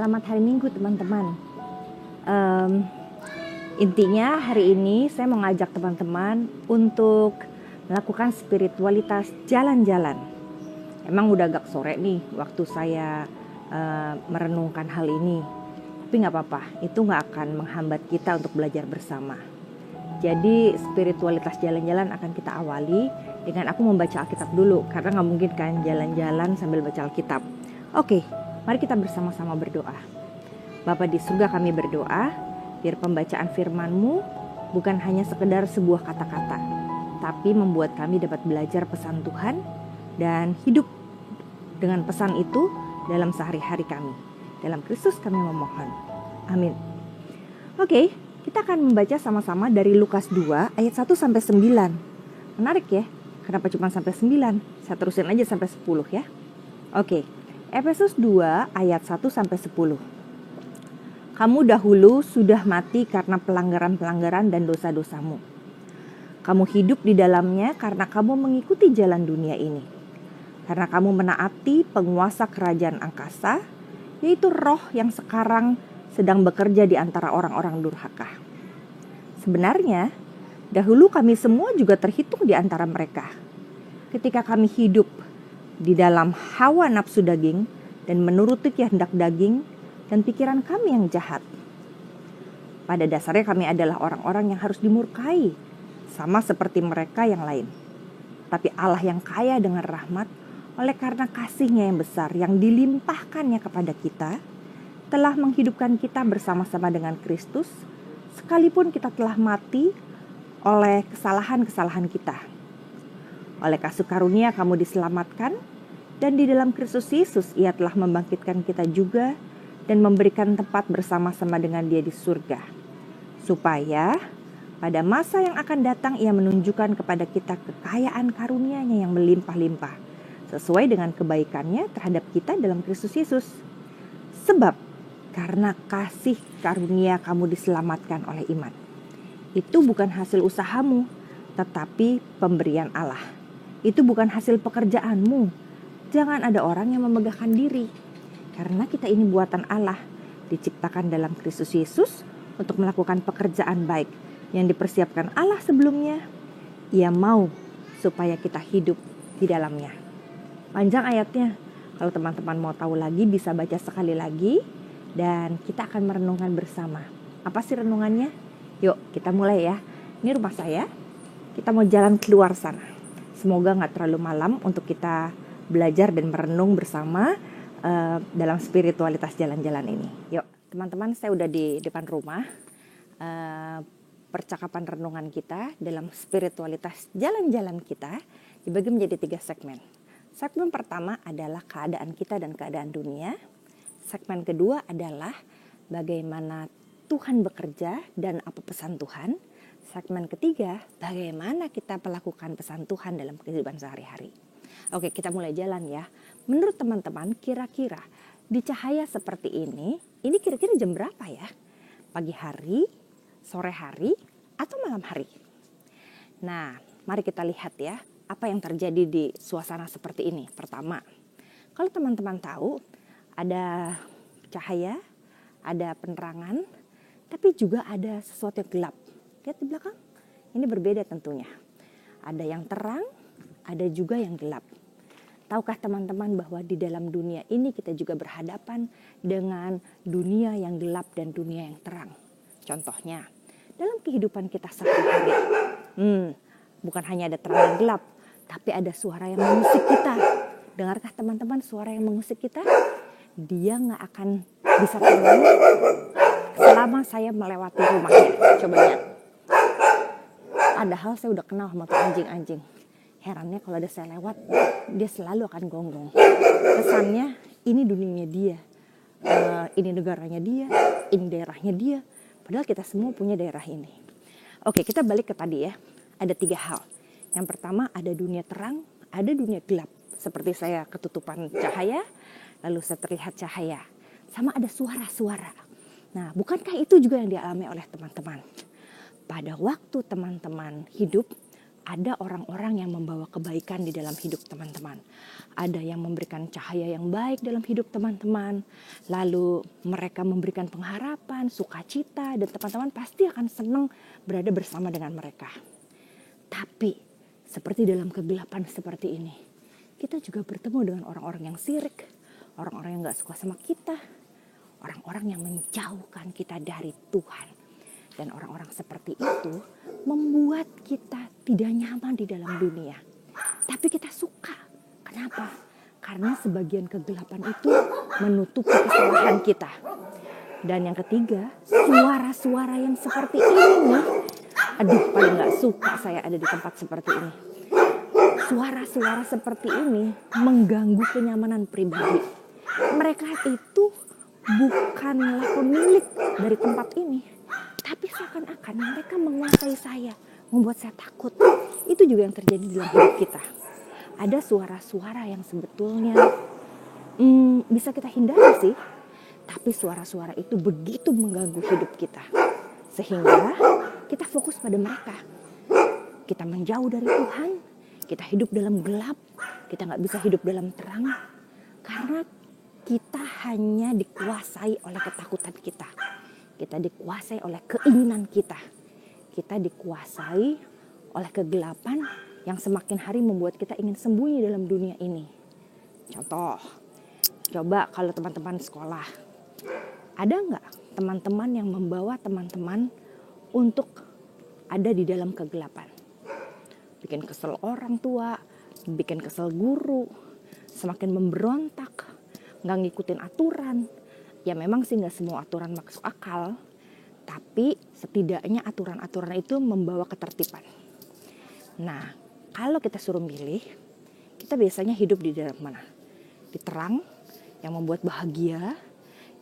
Selamat hari Minggu teman-teman. Intinya hari ini saya mau ngajak teman-teman untuk melakukan spiritualitas jalan-jalan. Emang udah agak sore nih waktu saya merenungkan hal ini. Tapi gak apa-apa, itu gak akan menghambat kita untuk belajar bersama. Jadi spiritualitas jalan-jalan akan kita awali dengan aku membaca Alkitab dulu. Karena gak mungkin kan jalan-jalan sambil baca Alkitab. Oke, mari kita bersama-sama berdoa. Bapa di surga, kami berdoa, biar pembacaan firman-Mu bukan hanya sekedar sebuah kata-kata, tapi membuat kami dapat belajar pesan Tuhan dan hidup dengan pesan itu dalam sehari-hari kami. Dalam Kristus kami memohon. Amin. Oke, kita akan membaca sama-sama dari Lukas 2 ayat 1 sampai 9. Menarik ya, kenapa cuma sampai 9? Saya terusin aja sampai 10 ya. Oke, Efesus 2 ayat 1 sampai 10. Kamu dahulu sudah mati karena pelanggaran-pelanggaran dan dosa-dosamu. Kamu hidup di dalamnya karena kamu mengikuti jalan dunia ini. Karena kamu menaati penguasa kerajaan angkasa, yaitu roh yang sekarang sedang bekerja di antara orang-orang durhaka. Sebenarnya, dahulu kami semua juga terhitung di antara mereka. Ketika kami hidup di dalam hawa nafsu daging dan menuruti kehendak daging dan pikiran kami yang jahat. Pada dasarnya kami adalah orang-orang yang harus dimurkai, sama seperti mereka yang lain. Tapi Allah yang kaya dengan rahmat, oleh karena kasih-Nya yang besar yang dilimpahkannya kepada kita, telah menghidupkan kita bersama-sama dengan Kristus, sekalipun kita telah mati oleh kesalahan-kesalahan kita. Oleh kasih karunia kamu diselamatkan, dan di dalam Kristus Yesus Ia telah membangkitkan kita juga dan memberikan tempat bersama-sama dengan Dia di surga. Supaya pada masa yang akan datang Ia menunjukkan kepada kita kekayaan karunia-Nya yang melimpah-limpah, sesuai dengan kebaikan-Nya terhadap kita dalam Kristus Yesus. Sebab karena kasih karunia kamu diselamatkan oleh iman. Itu bukan hasil usahamu, tetapi pemberian Allah. Itu bukan hasil pekerjaanmu. Jangan ada orang yang memegahkan diri. Karena kita ini buatan Allah, diciptakan dalam Kristus Yesus untuk melakukan pekerjaan baik yang dipersiapkan Allah sebelumnya. Ia mau supaya kita hidup di dalamnya. Panjang ayatnya. Kalau teman-teman mau tahu lagi bisa baca sekali lagi. Dan kita akan merenungkan bersama. Apa sih renungannya? Yuk kita mulai ya. Ini rumah saya. Kita mau jalan keluar sana. Semoga gak terlalu malam untuk kita belajar dan merenung bersama dalam spiritualitas jalan-jalan ini. Yuk teman-teman, saya udah di depan rumah. Percakapan renungan kita dalam spiritualitas jalan-jalan kita dibagi menjadi 3 segmen. Segmen pertama adalah keadaan kita dan keadaan dunia. Segmen kedua adalah bagaimana Tuhan bekerja dan apa pesan Tuhan. Segmen ketiga, bagaimana kita melakukan pesan Tuhan dalam kehidupan sehari-hari. Oke, kita mulai jalan ya. Menurut teman-teman, kira-kira di cahaya seperti ini kira-kira jam berapa ya? Pagi hari, sore hari, atau malam hari? Nah, mari kita lihat ya, apa yang terjadi di suasana seperti ini. Pertama, kalau teman-teman tahu, ada cahaya, ada penerangan, tapi juga ada sesuatu yang gelap. Lihat di belakang, ini berbeda tentunya. Ada yang terang, ada juga yang gelap. Tahukah teman-teman bahwa di dalam dunia ini kita juga berhadapan dengan dunia yang gelap dan dunia yang terang. Contohnya, dalam kehidupan kita sehari-hari, bukan hanya ada terang dan gelap, tapi ada suara yang mengusik kita. Dengarkah teman-teman suara yang mengusik kita? Dia gak akan bisa tenang selama saya melewati rumahnya. Coba lihat. Padahal saya udah kenal sama tuh anjing-anjing. Herannya kalau ada saya lewat, dia selalu akan gonggong. Kesannya ini dunianya dia, ini negaranya dia, ini daerahnya dia. Padahal kita semua punya daerah ini. Oke, kita balik ke tadi ya. Ada 3 hal. Yang pertama ada dunia terang, ada dunia gelap. Seperti saya ketutupan cahaya, lalu saya terlihat cahaya. Sama ada suara-suara. Nah, bukankah itu juga yang dialami oleh teman-teman? Pada waktu teman-teman hidup, ada orang-orang yang membawa kebaikan di dalam hidup teman-teman. Ada yang memberikan cahaya yang baik dalam hidup teman-teman. Lalu mereka memberikan pengharapan, sukacita, dan teman-teman pasti akan senang berada bersama dengan mereka. Tapi seperti dalam kegelapan seperti ini, kita juga bertemu dengan orang-orang yang sirik, orang-orang yang gak suka sama kita, orang-orang yang menjauhkan kita dari Tuhan. Dan orang-orang seperti itu membuat kita tidak nyaman di dalam dunia. Tapi kita suka. Kenapa? Karena sebagian kegelapan itu menutupi kesalahan kita. Dan yang ketiga, suara-suara yang seperti ini nih. Aduh, paling gak suka saya ada di tempat seperti ini. Suara-suara seperti ini mengganggu kenyamanan pribadi. Mereka itu bukanlah pemilik dari tempat ini, tapi seakan-akan mereka menguasai saya, membuat saya takut. Itu juga yang terjadi dalam hidup kita. Ada suara-suara yang sebetulnya bisa kita hindari sih, tapi suara-suara itu begitu mengganggu hidup kita, sehingga kita fokus pada mereka. Kita menjauh dari Tuhan, kita hidup dalam gelap, kita gak bisa hidup dalam terang, karena kita hanya dikuasai oleh ketakutan kita. Kita dikuasai oleh keinginan kita. Kita dikuasai oleh kegelapan yang semakin hari membuat kita ingin sembunyi dalam dunia ini. Contoh, coba kalau teman-teman sekolah, ada nggak teman-teman yang membawa teman-teman untuk ada di dalam kegelapan? Bikin kesel orang tua, bikin kesel guru, semakin memberontak, nggak ngikutin aturan. Ya memang sih gak semua aturan masuk akal, tapi setidaknya aturan-aturan itu membawa ketertiban. Nah, kalau kita suruh milih, kita biasanya hidup di dalam mana? Di terang, yang membuat bahagia,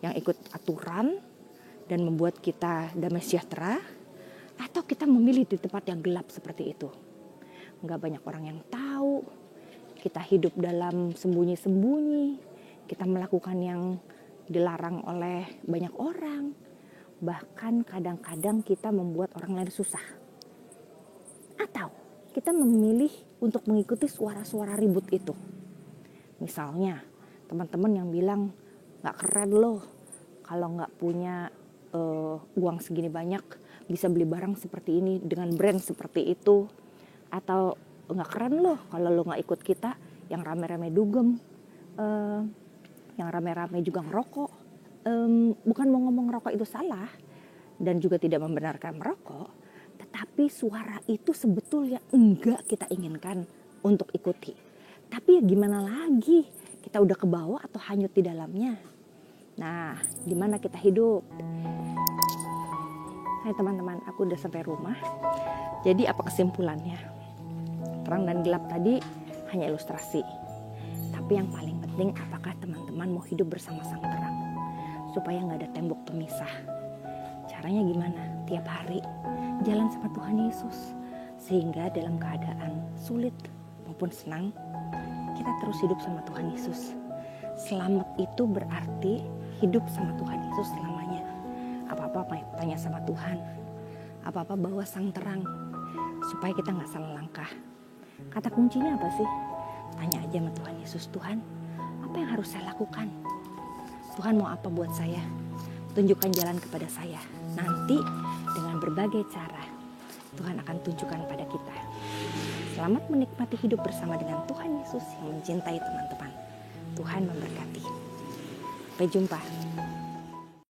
yang ikut aturan, dan membuat kita damai sejahtera, atau kita memilih di tempat yang gelap seperti itu. Gak banyak orang yang tahu, kita hidup dalam sembunyi-sembunyi, kita melakukan yang dilarang oleh banyak orang, bahkan kadang-kadang kita membuat orang lain susah. Atau kita memilih untuk mengikuti suara-suara ribut itu. Misalnya teman-teman yang bilang, gak keren loh kalau gak punya uang segini banyak bisa beli barang seperti ini dengan brand seperti itu. Atau gak keren loh kalau lo gak ikut kita yang rame-rame dugem, yang rame-rame juga ngerokok. Bukan mau ngomong rokok itu salah dan juga tidak membenarkan merokok, tetapi suara itu sebetulnya enggak kita inginkan untuk ikuti. Tapi ya gimana lagi, kita udah kebawa atau hanyut di dalamnya. Nah, di mana kita hidup? Hai teman-teman, aku udah sampai rumah. Jadi apa kesimpulannya? Terang dan gelap tadi hanya ilustrasi. Tapi yang paling penting, apakah teman-teman mau hidup bersama sang terang? Supaya gak ada tembok pemisah. Caranya gimana? Tiap hari jalan sama Tuhan Yesus. Sehingga dalam keadaan sulit maupun senang, kita terus hidup sama Tuhan Yesus. Selamat itu berarti hidup sama Tuhan Yesus selamanya. Apa-apa tanya sama Tuhan. Apa-apa bawa sang terang. Supaya kita gak salah langkah. Kata kuncinya apa sih? Tanya aja sama Tuhan Yesus, Tuhan, apa yang harus saya lakukan? Tuhan mau apa buat saya? Tunjukkan jalan kepada saya. Nanti dengan berbagai cara, Tuhan akan tunjukkan pada kita. Selamat menikmati hidup bersama dengan Tuhan Yesus yang mencintai teman-teman. Tuhan memberkati. Sampai jumpa.